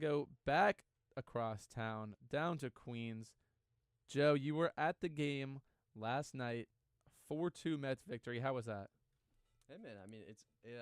Go back across town, down to Queens. Joe, you were at the game last night, 4-2 Mets victory. How was that? Hey man, I mean,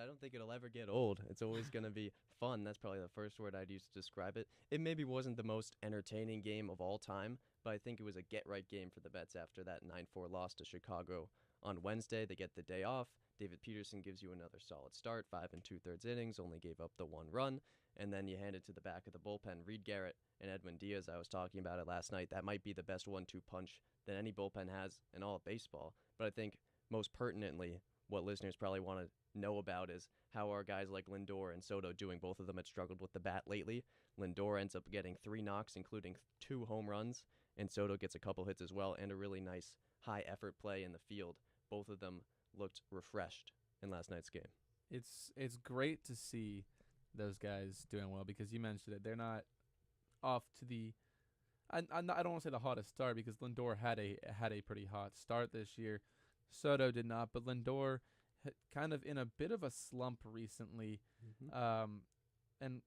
I don't think it'll ever get old. It's always gonna be fun. That's probably the first word I'd use to describe it. It maybe wasn't the most entertaining game of all time, but I think it was a get-right game for the Mets after that 9-4 loss to Chicago on Wednesday. They get the day off. David Peterson gives you another solid start, 5 2/3 innings, only gave up the 1 run, and then you hand it to the back of the bullpen. Reed Garrett and Edwin Diaz. I was talking about it last night. That might be the best 1-2 punch that any bullpen has in all of baseball. But I think most pertinently, what listeners probably want to know about is how are guys like Lindor and Soto doing. Both of them had struggled with the bat lately. Lindor ends up getting 3 knocks, including 2 home runs, and Soto gets a couple hits as well, and a really nice high-effort play in the field. Both of them looked refreshed in last night's game. It's great to see those guys doing well because you mentioned it. They're not off to the I don't want to say the hottest start because Lindor had a pretty hot start this year. Soto did not, but Lindor kind of in a bit of a slump recently. And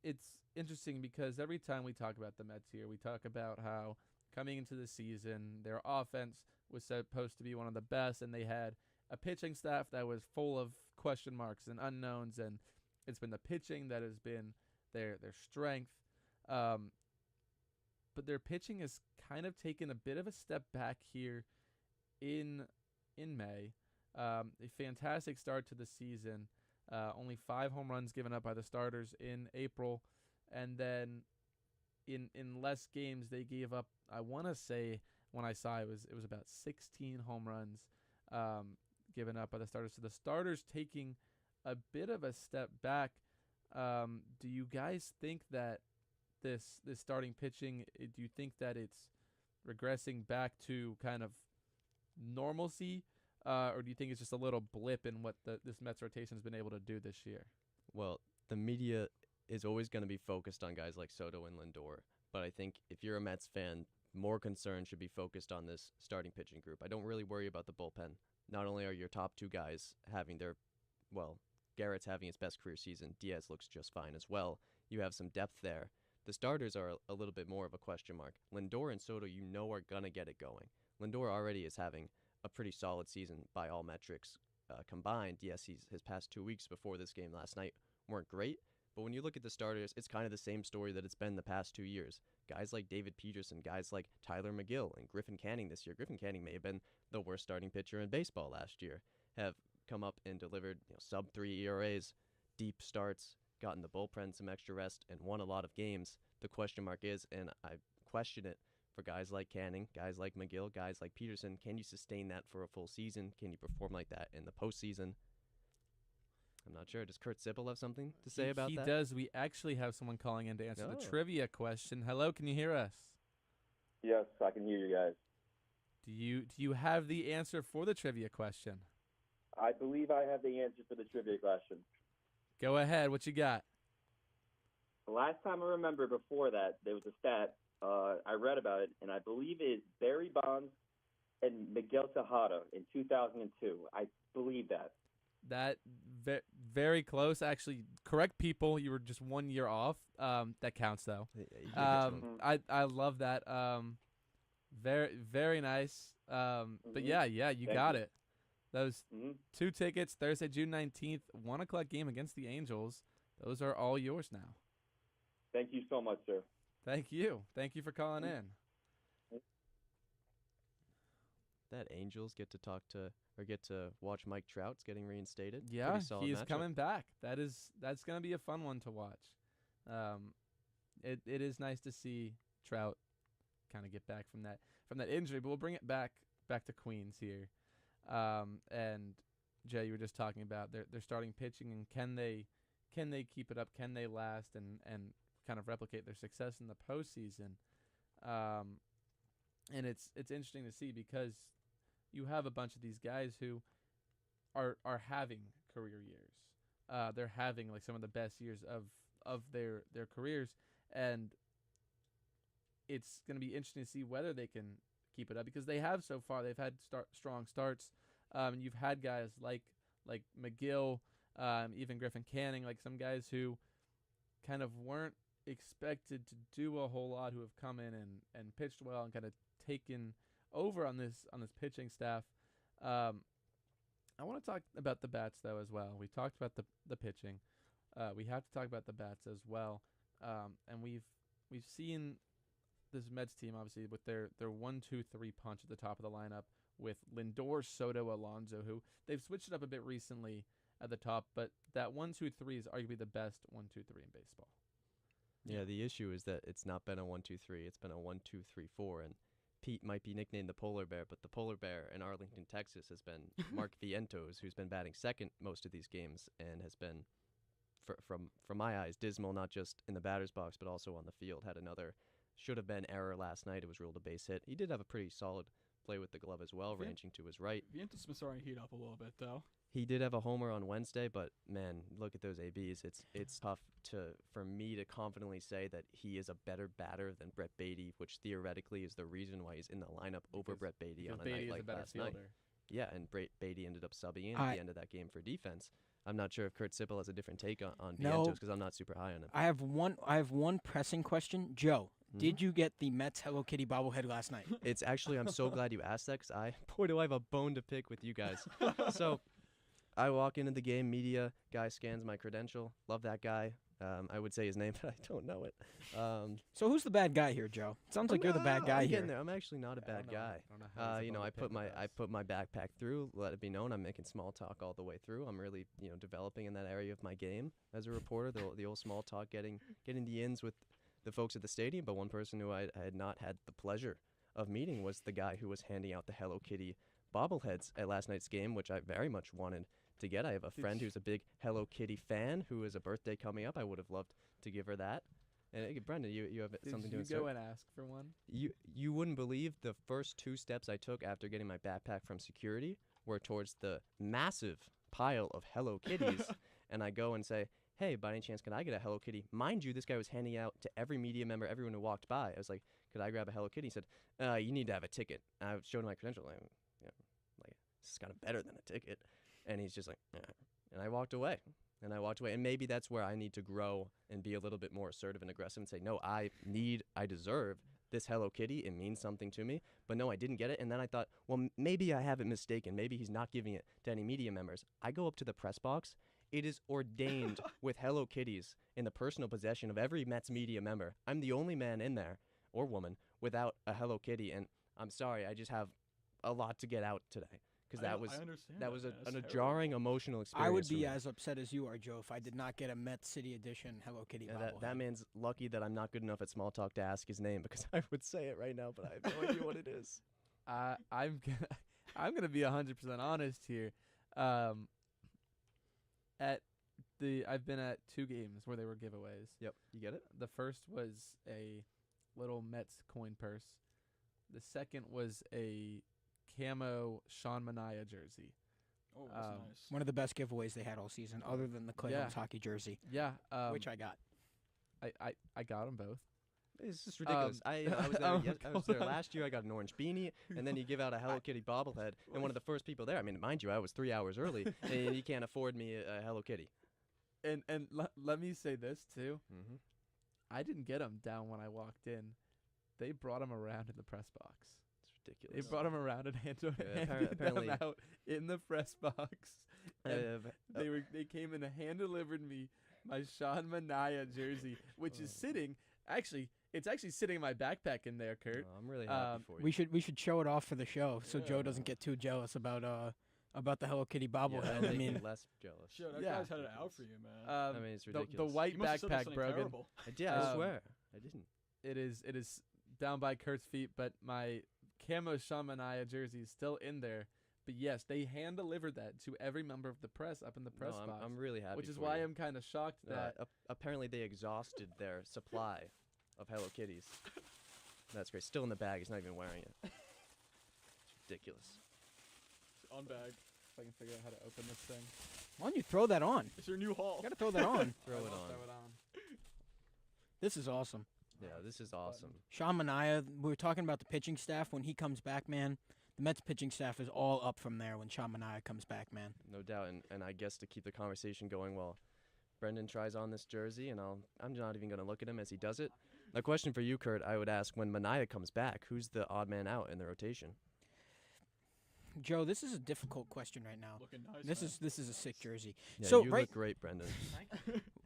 it's interesting because every time we talk about the Mets here, we talk about how coming into the season, their offense was supposed to be one of the best, and they had a pitching staff that was full of question marks and unknowns, and it's been the pitching that has been their strength. But their pitching has kind of taken a bit of a step back here in May. A fantastic start to the season. Only 5 home runs given up by the starters in April, and then in less games they gave up. I want to say when I saw it was about 16 home runs given up by the starters. So the starters taking a bit of a step back. Do you guys think that this starting pitching? Do you think that it's regressing back to kind of normalcy? Or do you think it's just a little blip in what this Mets rotation has been able to do this year? Well, the media is always going to be focused on guys like Soto and Lindor, but I think if you're a Mets fan, more concern should be focused on this starting pitching group. I don't really worry about the bullpen. Not only are your top 2 guys having Garrett's having his best career season, Diaz looks just fine as well. You have some depth there. The starters are a little bit more of a question mark. Lindor and Soto, are going to get it going. Lindor already is having a pretty solid season by all metrics combined. Yes, his past 2 weeks before this game last night weren't great, but when you look at the starters, it's kind of the same story that it's been the past 2 years. Guys like David Peterson, guys like Tyler McGill and Griffin Canning this year. Griffin Canning may have been the worst starting pitcher in baseball last year. Have come up and delivered sub-3 ERAs, deep starts, gotten the bullpen some extra rest, and won a lot of games. The question mark is, and I question it, for guys like Canning, guys like McGill, guys like Peterson, can you sustain that for a full season? Can you perform like that in the postseason? I'm not sure. Does Kurt Sippel have something to say about that? He does. We actually have someone calling in to answer the trivia question. Hello, can you hear us? Yes, I can hear you guys. Do you have the answer for the trivia question? I believe I have the answer for the trivia question. Go ahead. What you got? The last time I remember before that, there was a stat. I read about it, and I believe it's Barry Bonds and Miguel Tejada in 2002. I believe that. That very close, actually. Correct, people. You were just 1 year off. That counts, though. I love that. Very very nice. But yeah, you got it. Those 2 tickets Thursday, June 19th, 1 o'clock game against the Angels. Those are all yours now. Thank you so much, sir. Thank you. Thank you for calling in. That Angels get to watch Mike Trout's getting reinstated. Yeah, he's matchup. coming back. That's going to be a fun one to watch. It is nice to see Trout kind of get back from that injury, but we'll bring it back to Queens here. And Jay, you were just talking about their starting pitching and can they keep it up? Can they last and kind of replicate their success in the postseason? And it's interesting to see because you have a bunch of these guys who are having career years. They're having like some of the best years of their careers, and it's going to be interesting to see whether they can keep it up because they have so far. They've had strong starts. You've had guys like McGill, even Griffin Canning, like some guys who kind of weren't expected to do a whole lot, who have come in and pitched well and kind of taken over on this pitching staff. I want to talk about the bats though as well. We talked about the pitching. We have to talk about the bats as well. And we've seen this Mets team obviously with their 1-2-3 punch at the top of the lineup with Lindor, Soto, Alonso, who they've switched it up a bit recently at the top, but that 1-2-3 is arguably the best 1-2-3 in baseball. Yeah, the issue is that it's not been a 1-2-3. It's been a 1-2-3-4, and Pete might be nicknamed the Polar Bear, but the Polar Bear in Arlington, Texas has been Mark Vientos, who's been batting second most of these games and has been, from my eyes, dismal, not just in the batter's box, but also on the field. Had another should-have-been error last night. It was ruled a base hit. He did have a pretty solid play with the glove as well, ranging to his right. Vientos been starting to heat up a little bit, though. He did have a homer on Wednesday, but man, look at those ABs. It's tough for me to confidently say that he is a better batter than Brett Beatty, which theoretically is the reason why he's in the lineup over Brett Beatty on a night like last night. Yeah, and Beatty ended up subbing in at the end of that game for defense. I'm not sure if Kurt Sippel has a different take on Vientos because I'm not super high on him. I have one pressing question, Joe. Did you get the Mets Hello Kitty bobblehead last night? It's actually, I'm so glad you asked that because boy, do I have a bone to pick with you guys. So I walk into the game, media guy scans my credential. Love that guy. I would say his name, but I don't know it. So who's the bad guy here, Joe? It sounds like you're the bad guy I'm here. there. I'm actually not a bad guy. I put my backpack through. Let it be known I'm making small talk all the way through. I'm really developing in that area of my game as a reporter. The old small talk, getting the ins with the folks at the stadium. But one person who I had not had the pleasure of meeting was the guy who was handing out the Hello Kitty bobbleheads at last night's game, which I very much wanted to get. I have a friend who's a big Hello Kitty fan who has a birthday coming up. I would have loved to give her that. And Brendan, you have something to insert? Did you go and ask for one? You wouldn't believe the first two steps I took after getting my backpack from security were towards the massive pile of Hello Kitties, and I go and say, hey, by any chance, can I get a Hello Kitty? Mind you, this guy was handing out to every media member, everyone who walked by. I was like, could I grab a Hello Kitty? He said, you need to have a ticket. I showed him my credential. This is kind of better than a ticket. And he's just like, and I walked away. And maybe that's where I need to grow and be a little bit more assertive and aggressive and say, no, I deserve this Hello Kitty. It means something to me. But no, I didn't get it. And then I thought, well, maybe I have it mistaken. Maybe he's not giving it to any media members. I go up to the press box. It is ordained with Hello Kitties in the personal possession of every Mets media member. I'm the only man in there, or woman, without a Hello Kitty. And I'm sorry, I just have a lot to get out today. Because that was a jarring emotional experience. I would be as upset as you are, Joe, if I did not get a Mets City Edition Hello Kitty bobblehead. That man's lucky that I'm not good enough at small talk to ask his name, because I would say it right now, but I have no idea what it is. I'm gonna be 100% honest here. I've been at 2 games where they were giveaways. Yep, you get it? The first was a little Mets coin purse. The second was a camo Sean Manaea jersey. Oh, that's nice. One of the best giveaways they had all season, other than the Clay Holmes hockey jersey. Yeah, which I got. I got them both. It's just ridiculous. I was there last year. I got an orange beanie, and then you give out a Hello Kitty bobblehead, and one of the first people there. I mean, mind you, I was 3 hours early, and you can't afford me a Hello Kitty. And let me say this too. Mm-hmm. I didn't get them down when I walked in. They brought them around in the press box. It's ridiculous. They brought them around and handed them out in the press box. They came and hand-delivered me my Sean Manaea jersey, which is sitting. Actually, it's sitting in my backpack in there, Kurt. Oh, I'm really happy for you. We should show it off for the show so Joe doesn't get too jealous about the Hello Kitty bobblehead. I mean, less jealous. Sure, that guy's had it out for you, man. I mean, it's ridiculous. The white backpack, Brogan. I did. I swear, I didn't. It is down by Kurt's feet, but my camo Sean Manaea jersey is still in there. But yes, they hand delivered that to every member of the press up in the press box. I'm really happy. Which is for why you. I'm kind of shocked that apparently they exhausted their supply of Hello Kitties. That's great. Still in the bag. He's not even wearing it. It's ridiculous. On bag. If I can figure out how to open this thing. Why don't you throw that on? It's your new haul. You gotta throw that on. Throw it on. This is awesome. Yeah, this is awesome. Sean Manaea, we were talking about the pitching staff. When he comes back, man, the Mets pitching staff is all up from there when Sean Manaea comes back, man. No doubt. And I guess to keep the conversation going, well, Brendan tries on this jersey, and I'm not even going to look at him as he does it. A question for you, Kurt, I would ask, when Mania comes back, who's the odd man out in the rotation? Joe, this is a difficult question right now. Looking nice. This is a sick jersey. Yeah, So, you right- look great, Brendan.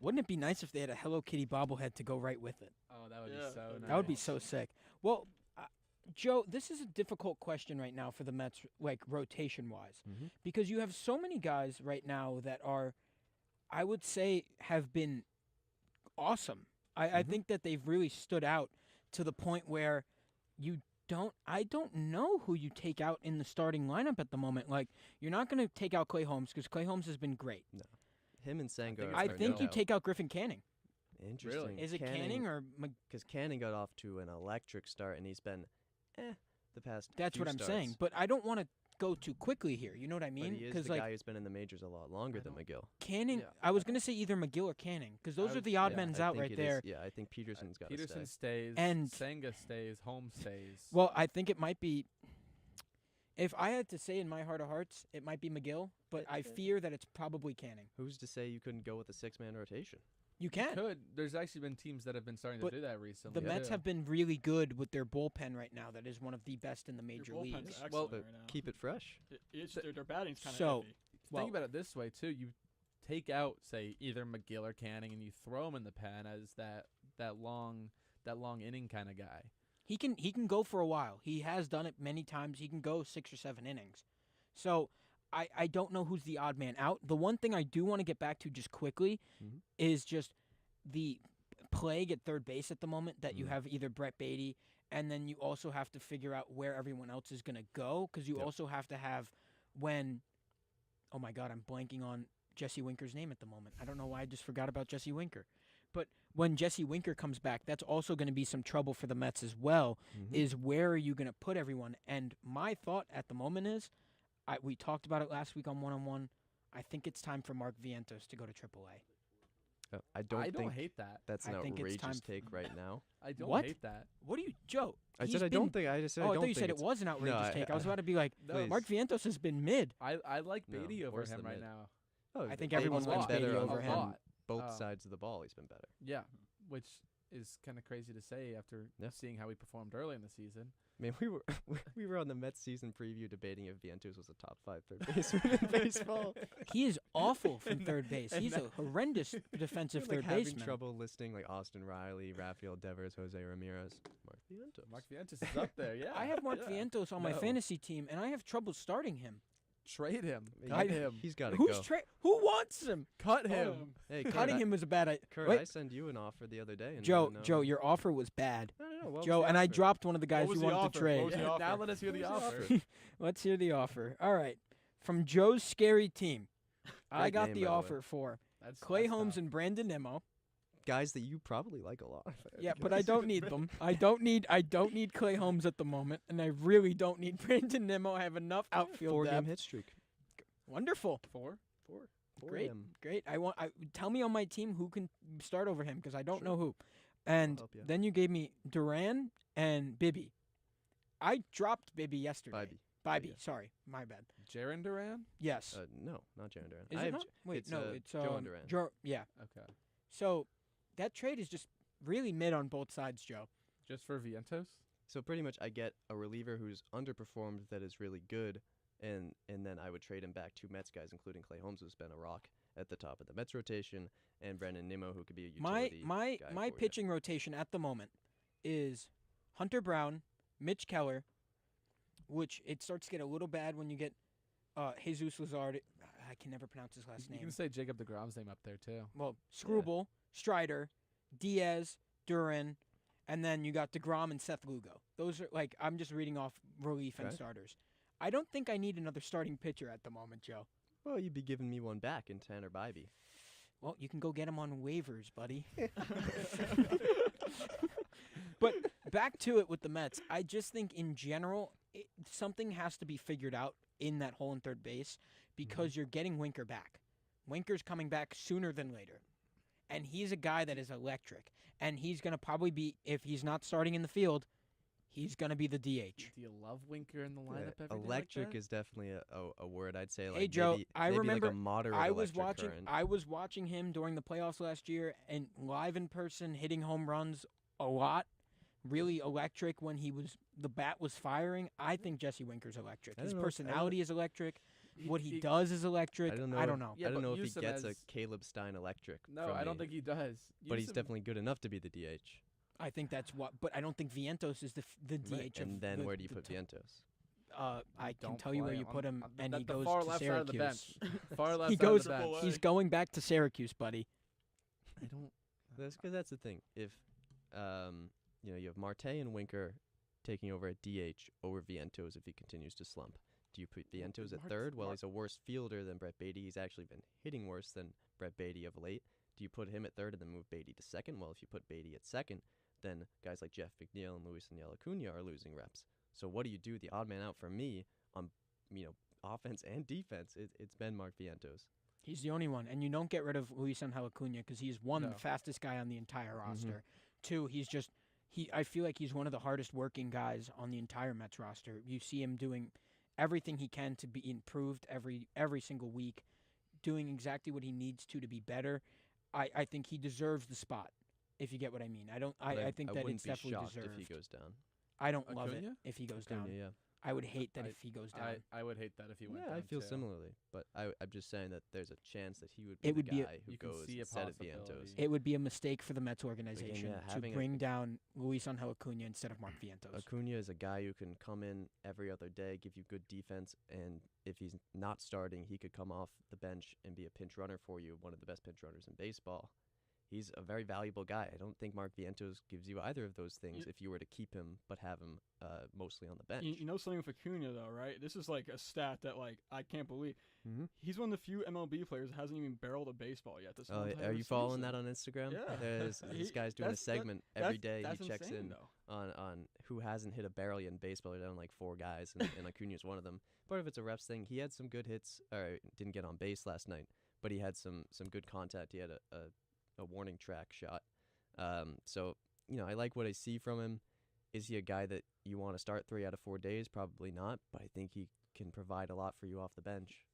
Wouldn't it be nice if they had a Hello Kitty bobblehead to go right with it? Oh, that would Yeah, be so that'd be nice. That would be so sick. Well, Joe, this is a difficult question right now for the Mets, like rotation-wise, Mm-hmm. because you have so many guys right now that are, I would say, have been awesome. I think that they've really stood out to the point where I don't know who you take out in the starting lineup at the moment. Like, you're not going to take out Clay Holmes because Clay Holmes has been great. Him and Sangha. I are think no you doubt. take out Griffin Canning. Interesting. Is it Canning or Because Canning got off to an electric start, and he's been the past That's few what I'm starts. saying. But I don't want to go too quickly here. You know what I mean? But he is the guy who's been in the majors a lot longer than McGill. Canning, Yeah. I was going to say either McGill or Canning because those I are would- the odd yeah, men's I out think right it is- there. Yeah, I think Peterson's got to Peterson stay. stays, And- Senga stays, Holmes stays. Well, I think it might be. If I had to say in my heart of hearts, it might be McGill, but I fear that it's probably Canning. Who's to say you couldn't go with a six-man rotation? You can. could. There's actually been teams that have been starting But to do that recently. The Mets too. have been really good with their bullpen right now. That is one of the best in the major Your bullpen's leagues. excellent Well, right now. Keep it fresh. Their batting's kind of So- iffy. Well- Think about it this way too. You take out, say, either McGill or Canning, and you throw him in the pen as that long inning kind of guy. He can go for a while. He has done it many times. He can go 6 or 7 innings. So I don't know who's the odd man out. The one thing I do want to get back to just quickly Mhm. is just the plague at third base at the moment that you Mhm. have either Brett Beatty, and then you also have to figure out where everyone else is going to go because you Yep. also have to have when – oh, my God, I'm blanking on Jesse Winker's name at the moment. I don't know why I just forgot about Jesse Winker. But when Jesse Winker comes back, that's also going to be some trouble for the Mets as well, is where are you going to put everyone? And my thought at the moment is we talked about it last week on One-on-One. I think it's time for Mark Vientos to go to AAA. I don't think hate that. that's an I think it's time outrageous take right now. I don't What? hate that. What do you, Joe? I he's said I been- don't think. I just said Oh, I I don't thought you think said it it's- was an outrageous I- take. I was about to be like, No, Mark Vientos has been mid. I like No, Beatty over worse him than right mid. now. Oh, I think Beatty's everyone been likes better Beatty on over him. both Um, sides of the ball. He's been better. Yeah, which is kind of crazy to say after Yeah. seeing how he performed early in the season. Man, we were on the Mets season preview debating if Vientos was a top 5 third baseman in baseball. He is awful from And third base. and He's a horrendous defensive We're, third having baseman. trouble listing like Austin Riley, Rafael Devers, Jose Ramirez, Mark Vientos. Mark Vientos is up there. Yeah, I have Mark yeah. Vientos on my No. fantasy team, and I have trouble starting him. Trade him. He- Cut him. He's got to Who's go. Who wants him? Cut him. Hey, Kurt, Cutting him was a bad idea. Kurt, Wait, I sent you an offer the other day. And Joe, no, Joe, your offer was bad. No, what was Joe, the and I offer? dropped one of the guys was you the wanted offer? to trade. What was the Yeah, offer? now let us hear the What was the offer. offer? Let's hear the offer. All right. From Joe's scary team, I Great got name, the by the way. offer for That's Clay that's Holmes tough. and Brandon Nimmo. Guys that you probably like a lot. Yeah, but I don't need them. I don't need Clay Holmes at the moment, and I really don't need Brandon Nimmo. I have enough outfield 4-game depth. hit streak. Wonderful. Four. Great. him. Great. Tell me on my team who can start over him because I don't know who. And help ya. then you gave me Duran and Bibby. I dropped Bibby yesterday. Bibby. Bibby. Sorry, my bad. Jaron Duran. Yes. No, not Jaron Duran. Is I it have not? Wait, it's, no, it's Joe Duran. yeah. Okay. So that trade is just really mid on both sides, Joe. Just for Vientos. So pretty much I get a reliever who's underperformed that is really good, and then I would trade him back to Mets guys, including Clay Holmes, who's been a rock at the top of the Mets rotation, and Brandon Nimmo, who could be a utility My guy my for ya. pitching rotation at the moment is Hunter Brown, Mitch Keller, which it starts to get a little bad when you get Jesus Lazard. I can never pronounce his last You name. can say Jacob DeGrom's name up there too. Well, Screwball, Strider, Diaz, Duran, and then you got DeGrom and Seth Lugo. Those are I'm just reading off relief and Okay. starters. I don't think I need another starting pitcher at the moment, Joe. Well, you'd be giving me one back in Tanner Bybee. Well, you can go get him on waivers, buddy. But back to it with the Mets. I just think in general, something has to be figured out in that hole in third base because you're getting Winker back. Winker's coming back sooner than later. And he's a guy that is electric. And he's going to probably be, if he's not starting in the field, He's going to be the DH. Do you love Winker in the lineup every day? Electric like that? is definitely a word. I'd say like Hey Joe, maybe, I maybe remember like a moderate I was electric watching current. I was watching him during the playoffs last year and live in person hitting home runs a lot. Really electric when the bat was firing. I think Jesse Winker's electric. I His don't know if- I don't- personality is electric. What he does is electric. I don't know. I don't know. Yeah, I don't but know if he use him gets a as- Caleb Stein electric. No, from I don't me, think he does. but Use he's him- definitely good enough to be the DH. I think that's what. But I don't think Vientos is the DH. Right. Of And then the, where do you the put t- Vientos? I can Don't tell you where play you put him, on and the, he the goes far to left Syracuse. side of the bench. Far left He side of goes. the bench. He's going back to Syracuse, buddy. I don't. That's because that's the thing. If you have Marte and Winker taking over at DH over Vientos if he continues to slump. Do you put Vientos at third? Well, he's a worse fielder than Brett Beatty. He's actually been hitting worse than Brett Beatty of late. Do you put him at third and then move Beatty to second? Well, if you put Beatty at second, then guys like Jeff McNeil and Luis Daniel Acuna are losing reps. So what do you do? The odd man out for me on offense and defense, it's been Mark Vientos. He's the only one, and you don't get rid of Luis Angel Acuna because he's one, No. the fastest guy on the entire roster. Two, I feel like he's one of the hardest working guys on the entire Mets roster. You see him doing everything he can to be improved every single week, doing exactly what he needs to be better. I think he deserves the spot, if you get what I mean. I think that wouldn't it's be definitely shocked deserved. if he goes down. I don't love it Acuna? if he goes Acuna, down. yeah. I would hate that I- if he goes down. I would hate that if he went down. Yeah, I feel too. similarly, but I'm just saying that there's a chance that he would be It the would be a- guy who You can goes see a instead of possibility. Vientos. It would be a mistake for the Mets organization yeah, to having a- bring down Luis Angel Acuna instead of Mark Vientos. Acuna is a guy who can come in every other day, give you good defense, and if he's not starting, he could come off the bench and be a pinch runner for you, one of the best pinch runners in baseball. He's a very valuable guy. I don't think Mark Vientos gives you either of those things if you were to keep him but have him mostly on the bench. You know something with Acuna though, right? This is like a stat that like I can't believe. Mm-hmm. He's one of the few MLB players that hasn't even barreled a baseball yet. This whole Are entire you following season. that on Instagram? Yeah. This He- guy's doing a that's- that- segment every day. That's He checks insane, in though. on who hasn't hit a barrel yet in baseball. They're down like 4 guys, and Acuna's one of them. Part of it's a reps thing. He had some good hits, or didn't get on base last night, but he had some good contact. He had a warning track shot. So, I like what I see from him. Is he a guy that you want to start 3 out of 4 days? Probably not, but I think he can provide a lot for you off the bench.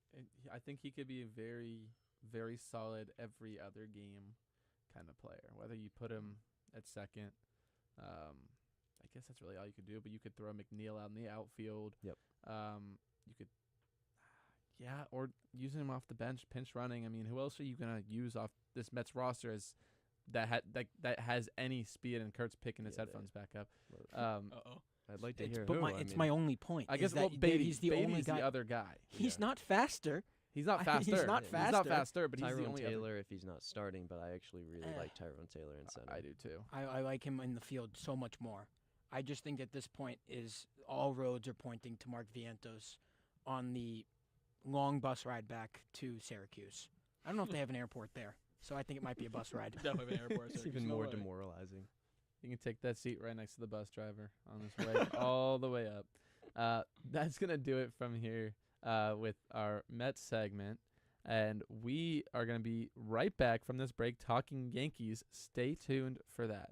I think he could be a very, very solid every other game kind of player. Whether you put him at second, I guess that's really all you could do. But you could throw McNeil out in the outfield. Yep. You could, or using him off the bench, pinch running. I mean, who else are you gonna use off this Mets roster as that has any speed? And Kurt's picking his Yeah, headphones back up. Uh-oh. I'd like to It's, hear but who. my, I it's mean, my only point. I is guess that Beatty, he's the only guy. the other guy. He's not faster. He's not He's faster. not He's not faster. faster, but he's the Tyrone only Taylor if he's not starting, but I actually really Eh. like Tyrone Taylor in center. I do too. I like him in the field so much more. I just think at this point is all roads are pointing to Mark Vientos on the long bus ride back to Syracuse. I don't know if they have an airport there, so I think it might be a bus ride. Definitely an airport. It's Syracuse, even no more way. demoralizing. You can take that seat right next to the bus driver on his way all the way up. That's going to do it from here with our Mets segment. And we are going to be right back from this break talking Yankees. Stay tuned for that.